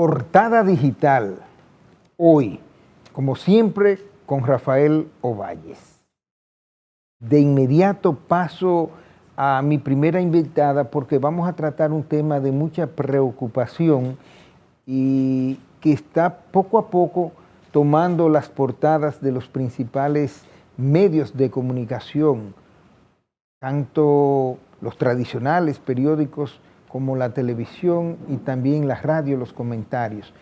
Portada digital, hoy, como siempre, con Rafael Ovalles. De inmediato paso a mi primera invitada porque vamos a tratar un tema de mucha preocupación y que está poco a poco tomando las portadas de los principales medios de comunicación, tanto los tradicionales periódicos como la televisión y también la radio, los comentarios.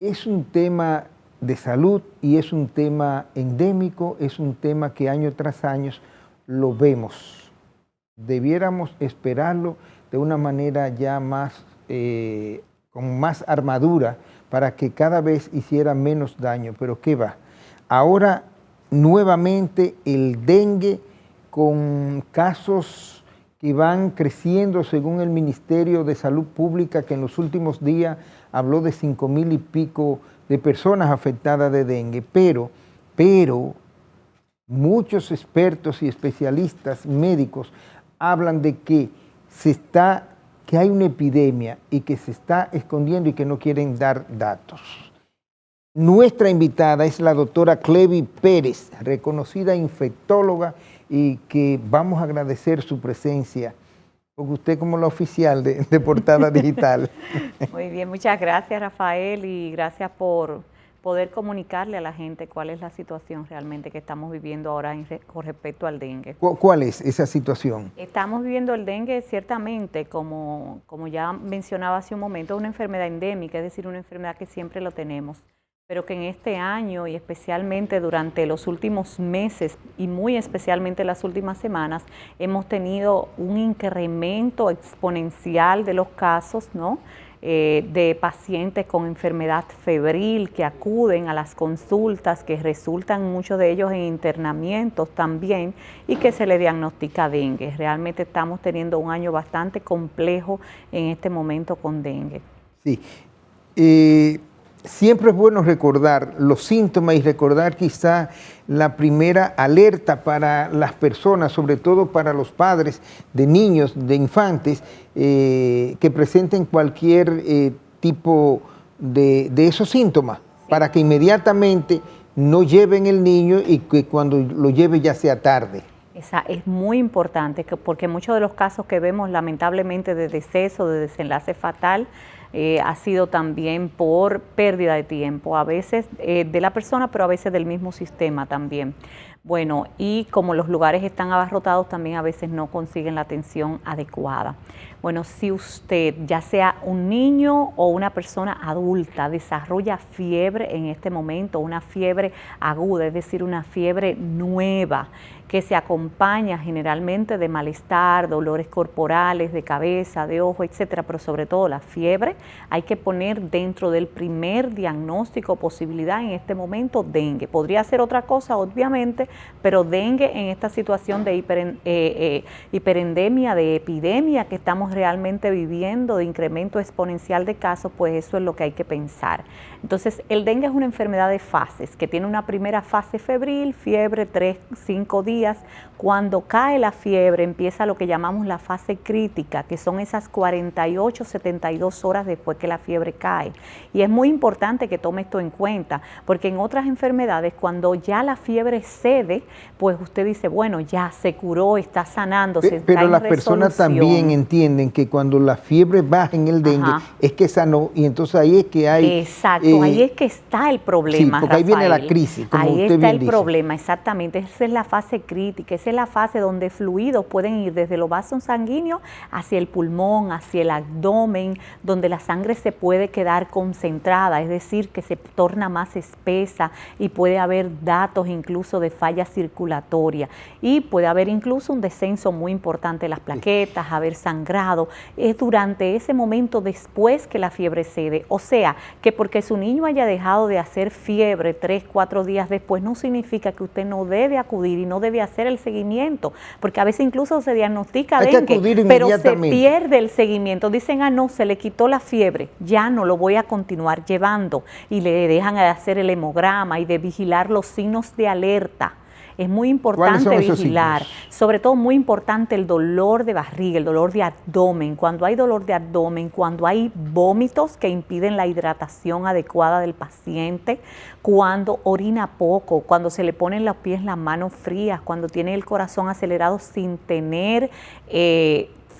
Es un tema de salud y es un tema endémico, es un tema que año tras año lo vemos. Debiéramos esperarlo de una manera ya más, con más armadura para que cada vez hiciera menos daño, pero ¿qué va? Ahora nuevamente el dengue con casos que van creciendo según el Ministerio de Salud Pública, que en los últimos días habló de 5,000 y pico de personas afectadas de dengue, pero muchos expertos y especialistas médicos hablan de que hay una epidemia y que se está escondiendo y que no quieren dar datos. Nuestra invitada es la doctora Clevi Pérez, reconocida infectóloga, y que vamos a agradecer su presencia, porque usted como la oficial de Portada Digital. Muy bien, muchas gracias Rafael y gracias por poder comunicarle a la gente cuál es la situación realmente que estamos viviendo ahora con respecto al dengue. ¿Cuál es esa situación? Estamos viviendo el dengue ciertamente, como ya mencionaba hace un momento, una enfermedad endémica, es decir, una enfermedad que siempre lo tenemos, pero que en este año y especialmente durante los últimos meses y muy especialmente las últimas semanas hemos tenido un incremento exponencial de los casos, ¿no? De pacientes con enfermedad febril que acuden a las consultas, que resultan muchos de ellos en internamientos también y que se le diagnostica dengue. Realmente estamos teniendo un año bastante complejo en este momento con dengue. Sí. Siempre es bueno recordar los síntomas y recordar quizá la primera alerta para las personas, sobre todo para los padres de niños, de infantes, que presenten cualquier tipo de esos síntomas, para que inmediatamente no lleven el niño y que cuando lo lleve ya sea tarde. Es muy importante porque muchos de los casos que vemos lamentablemente de deceso, de desenlace fatal, ha sido también por pérdida de tiempo, a veces de la persona, pero a veces del mismo sistema también. Bueno, y como los lugares están abarrotados, también a veces no consiguen la atención adecuada. Bueno, si usted, ya sea un niño o una persona adulta, desarrolla fiebre en este momento, una fiebre aguda, es decir, una fiebre nueva, que se acompaña generalmente de malestar, dolores corporales, de cabeza, de ojo, etcétera, pero sobre todo la fiebre, hay que poner dentro del primer diagnóstico posibilidad en este momento dengue. Podría ser otra cosa, obviamente, pero dengue en esta situación de hiperendemia, de epidemia que estamos realmente viviendo, de incremento exponencial de casos, pues eso es lo que hay que pensar. Entonces, el dengue es una enfermedad de fases, que tiene una primera fase febril, fiebre 3-5 días. Cuando cae la fiebre empieza lo que llamamos la fase crítica, que son esas 48-72 horas después que la fiebre cae. Y es muy importante que tome esto en cuenta, porque en otras enfermedades cuando ya la fiebre cede, pues usted dice, bueno, ya se curó, está sanando, se está en resolución. Pero las personas también entienden que cuando la fiebre baja en el dengue, es que sanó, y entonces ahí es que hay... Exacto, ahí es que está el problema, sí, porque Rafael. Ahí viene la crisis, como ahí usted está bien el dice. problema, exactamente. Esa es la fase crítica, esa es la fase donde fluidos pueden ir desde los vasos sanguíneos hacia el pulmón, hacia el abdomen, donde la sangre se puede quedar concentrada, es decir, que se torna más espesa y puede haber datos incluso de falla circulatoria y puede haber incluso un descenso muy importante de las plaquetas, haber sangrado. Es durante ese momento después que la fiebre cede, o sea, que porque su niño haya dejado de hacer fiebre 3-4 días después no significa que usted no debe acudir y no debe hacer el seguimiento, porque a veces incluso se diagnostica dengue, pero se pierde el seguimiento. Dicen, no, se le quitó la fiebre, ya no lo voy a continuar llevando, y le dejan de hacer el hemograma y de vigilar los signos de alerta. Es muy importante vigilar, sobre todo muy importante el dolor de barriga, el dolor de abdomen. Cuando hay dolor de abdomen, cuando hay vómitos que impiden la hidratación adecuada del paciente, cuando orina poco, cuando se le ponen los pies, las manos frías, cuando tiene el corazón acelerado sin tener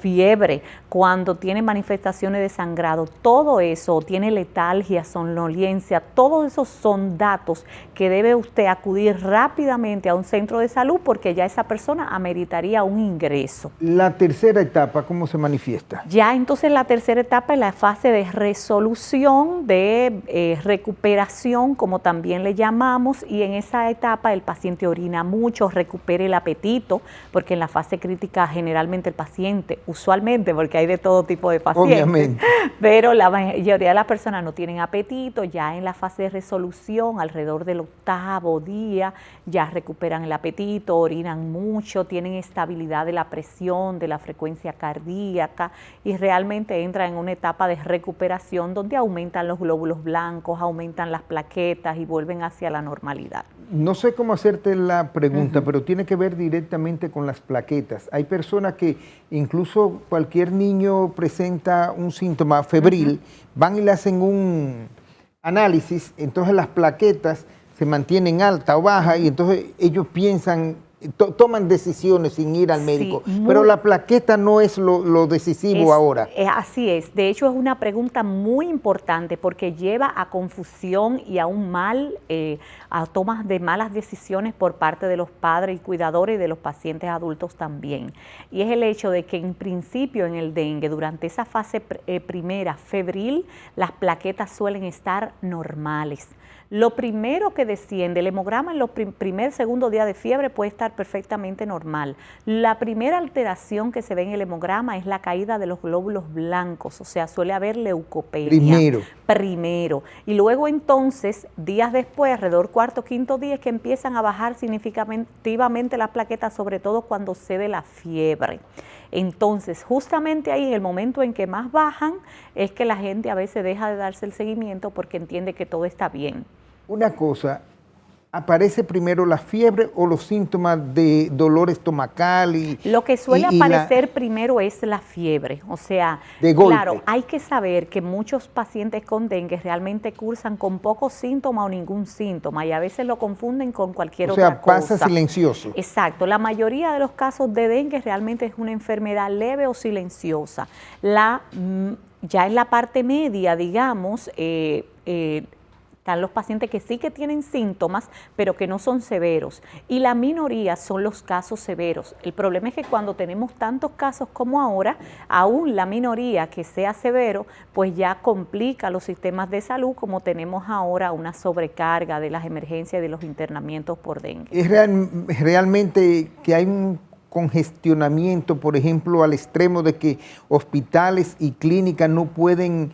fiebre, cuando tiene manifestaciones de sangrado, todo eso, tiene letalgia, somnolencia, todos esos son datos que debe usted acudir rápidamente a un centro de salud porque ya esa persona ameritaría un ingreso. La tercera etapa, ¿cómo se manifiesta? Ya entonces la tercera etapa es la fase de resolución, de recuperación, como también le llamamos, y en esa etapa el paciente orina mucho, recupera el apetito, porque en la fase crítica generalmente el paciente, usualmente, porque hay de todo tipo de pacientes, obviamente, pero la mayoría de las personas no tienen apetito. Ya en la fase de resolución, alrededor del 8º día, ya recuperan el apetito, orinan mucho, tienen estabilidad de la presión, de la frecuencia cardíaca y realmente entran en una etapa de recuperación donde aumentan los glóbulos blancos, aumentan las plaquetas y vuelven hacia la normalidad. No sé cómo hacerte la pregunta, pero tiene que ver directamente con las plaquetas. Hay personas que incluso cualquier niño presenta un síntoma febril, van y le hacen un análisis, entonces las plaquetas se mantienen alta o baja y entonces ellos piensan, toman decisiones sin ir al médico, pero la plaqueta no es lo decisivo ahora. Así es, de hecho es una pregunta muy importante porque lleva a confusión y a un a tomas de malas decisiones por parte de los padres y cuidadores y de los pacientes adultos también. Y es el hecho de que en principio en el dengue, durante esa fase primera febril, las plaquetas suelen estar normales. Lo primero que desciende, el hemograma en los segundo día de fiebre puede estar perfectamente normal. La primera alteración que se ve en el hemograma es la caída de los glóbulos blancos, o sea, suele haber leucopenia. Primero. Y luego entonces, días después, alrededor 4º, 5º día, es que empiezan a bajar significativamente las plaquetas, sobre todo cuando cede la fiebre. Entonces, justamente ahí, en el momento en que más bajan, es que la gente a veces deja de darse el seguimiento porque entiende que todo está bien. Una cosa, ¿aparece primero la fiebre o los síntomas de dolor estomacal? Lo que suele aparecer primero es la fiebre, o sea, claro, hay que saber que muchos pacientes con dengue realmente cursan con pocos síntomas o ningún síntoma y a veces lo confunden con cualquier otra cosa. O sea, pasa silencioso. Exacto, la mayoría de los casos de dengue realmente es una enfermedad leve o silenciosa. Ya en la parte media, digamos, están los pacientes que sí que tienen síntomas, pero que no son severos. Y la minoría son los casos severos. El problema es que cuando tenemos tantos casos como ahora, aún la minoría que sea severo, pues ya complica los sistemas de salud, como tenemos ahora una sobrecarga de las emergencias y de los internamientos por dengue. Es realmente que hay un congestionamiento, por ejemplo, al extremo de que hospitales y clínicas no pueden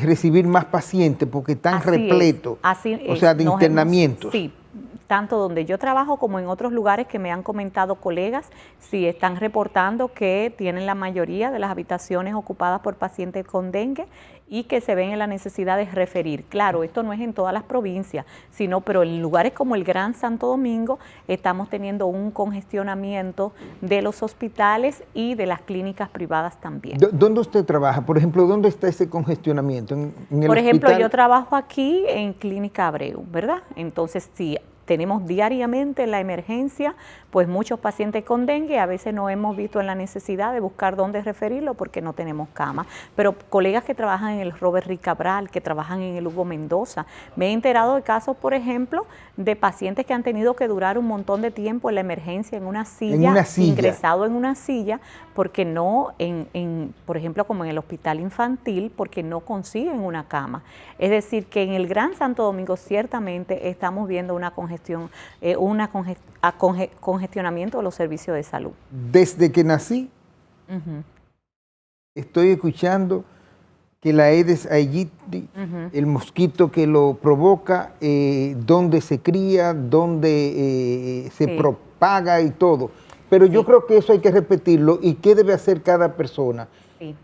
recibir más pacientes porque están repletos, o sea, de internamientos. Sí, tanto donde yo trabajo como en otros lugares que me han comentado colegas, sí están reportando que tienen la mayoría de las habitaciones ocupadas por pacientes con dengue y que se ven en la necesidad de referir. Claro, esto no es en todas las provincias, pero en lugares como el Gran Santo Domingo estamos teniendo un congestionamiento de los hospitales y de las clínicas privadas también. ¿Dónde usted trabaja? Por ejemplo, ¿dónde está ese congestionamiento? ¿En el Por ejemplo, hospital? Yo trabajo aquí en Clínica Abreu, ¿verdad? Entonces, sí, tenemos diariamente en la emergencia pues muchos pacientes con dengue, a veces no hemos visto en la necesidad de buscar dónde referirlo porque no tenemos cama, pero colegas que trabajan en el Robert Rick Cabral, que trabajan en el Hugo Mendoza, me he enterado de casos, por ejemplo, de pacientes que han tenido que durar un montón de tiempo en la emergencia en una silla, ingresado en una silla, porque no, por ejemplo, como en el hospital infantil, porque no consiguen una cama. Es decir, que en el Gran Santo Domingo ciertamente estamos viendo una congestionamiento de los servicios de salud. Desde que nací, estoy escuchando que la Aedes aegypti, el mosquito que lo provoca, dónde se cría, dónde se propaga y todo. Pero yo creo que eso hay que repetirlo. ¿Y qué debe hacer cada persona? Sí.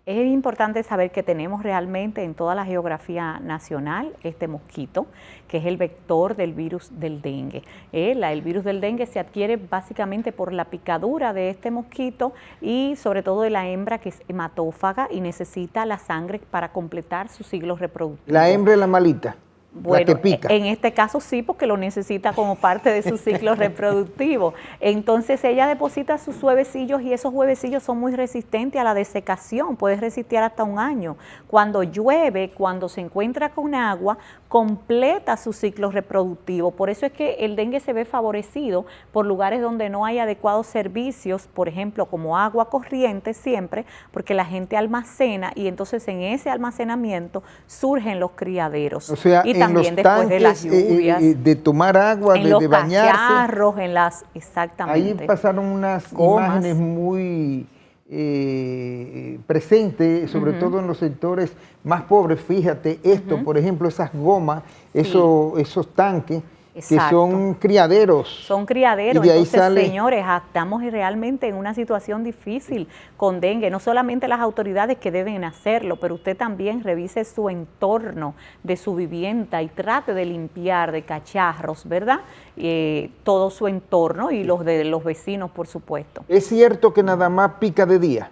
Es importante saber que tenemos realmente en toda la geografía nacional este mosquito, que es el vector del virus del dengue. El virus del dengue se adquiere básicamente por la picadura de este mosquito y sobre todo de la hembra, que es hematófaga y necesita la sangre para completar su ciclo reproductivo. La hembra es la malita. Bueno, la que pica. En este caso sí, porque lo necesita como parte de su ciclo reproductivo. Entonces ella deposita sus huevecillos y esos huevecillos son muy resistentes a la desecación, puede resistir hasta 1 año. Cuando llueve, cuando se encuentra con agua, completa su ciclo reproductivo. Por eso es que el dengue se ve favorecido por lugares donde no hay adecuados servicios, por ejemplo, como agua corriente siempre, porque la gente almacena y entonces en ese almacenamiento surgen los criaderos. O sea, y también en los después de las tanques, lluvias, de tomar agua, en los de bañarse. cacharros, en las, exactamente. Ahí pasaron unas gomas. imágenes muy presentes, sobre todo en los sectores más pobres. Fíjate esto, por ejemplo, esas gomas, esos tanques, Exacto. que son criaderos. Son criaderos, y de ahí entonces sale... señores, estamos realmente en una situación difícil con dengue, no solamente las autoridades que deben hacerlo, pero usted también revise su entorno de su vivienda y trate de limpiar de cacharros, ¿verdad? Todo su entorno y los de los vecinos, por supuesto. ¿Es cierto que nada más pica de día?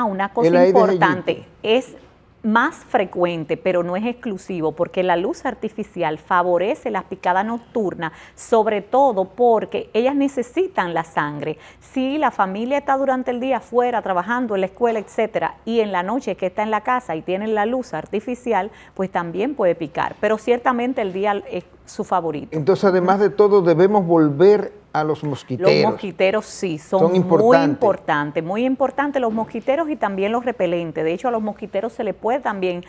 Una cosa importante, es más frecuente, pero no es exclusivo, porque la luz artificial favorece la picada nocturna, sobre todo porque ellas necesitan la sangre. Si la familia está durante el día afuera, trabajando en la escuela, etcétera, y en la noche que está en la casa y tienen la luz artificial, pues también puede picar, pero ciertamente el día es su favorito. Entonces, además de todo, debemos volver a los mosquiteros. Los mosquiteros sí, son muy importantes los mosquiteros y también los repelentes. De hecho, a los mosquiteros se les puede también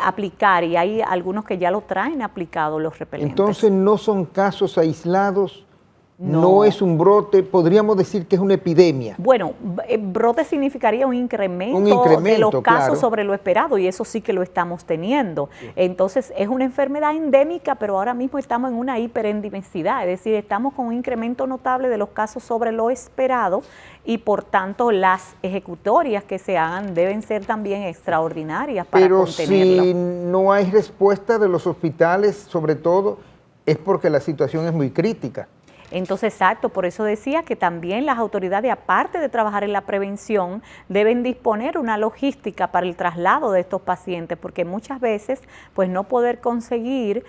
aplicar y hay algunos que ya lo traen aplicado los repelentes. Entonces, no son casos aislados. No es un brote, podríamos decir que es una epidemia. Bueno, brote significaría un incremento de los casos sobre lo esperado y eso sí que lo estamos teniendo. Sí. Entonces es una enfermedad endémica, pero ahora mismo estamos en una hiperendemicidad, es decir, estamos con un incremento notable de los casos sobre lo esperado y por tanto las ejecutorias que se hagan deben ser también extraordinarias para contenerlo. Pero si no hay respuesta de los hospitales, sobre todo, es porque la situación es muy crítica. Entonces, exacto, por eso decía que también las autoridades, aparte de trabajar en la prevención, deben disponer una logística para el traslado de estos pacientes, porque muchas veces, pues no poder conseguir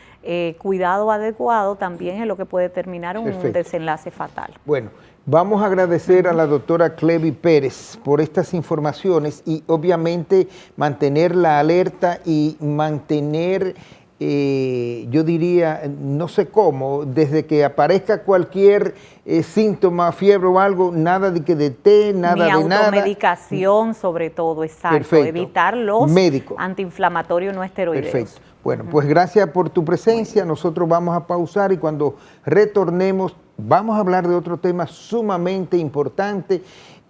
cuidado adecuado también es lo que puede terminar un desenlace fatal. Bueno, vamos a agradecer a la doctora Clevi Pérez por estas informaciones y obviamente mantener la alerta y mantener... yo diría, no sé cómo, desde que aparezca cualquier síntoma, fiebre o algo, nada de que de té, nada de nada. Automedicación sobre todo, exacto. Perfecto. Evitar los antiinflamatorios no esteroideos. Perfecto. Bueno, pues gracias por tu presencia. Nosotros vamos a pausar y cuando retornemos vamos a hablar de otro tema sumamente importante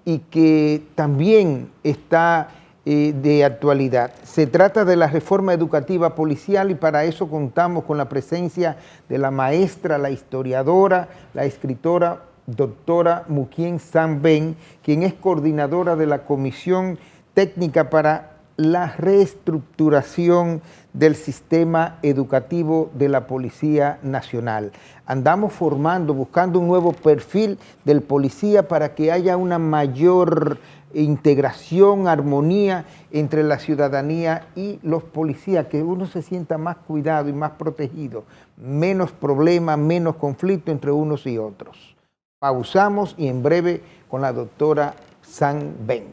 y que también está... de actualidad. Se trata de la reforma educativa policial y para eso contamos con la presencia de la maestra, la historiadora, la escritora, doctora Muquien Sanben, quien es coordinadora de la Comisión Técnica para la Reestructuración del Sistema Educativo de la Policía Nacional. Andamos formando, buscando un nuevo perfil del policía para que haya una mayor integración, armonía entre la ciudadanía y los policías, que uno se sienta más cuidado y más protegido, menos problemas, menos conflicto entre unos y otros. Pausamos y en breve con la doctora Sanben.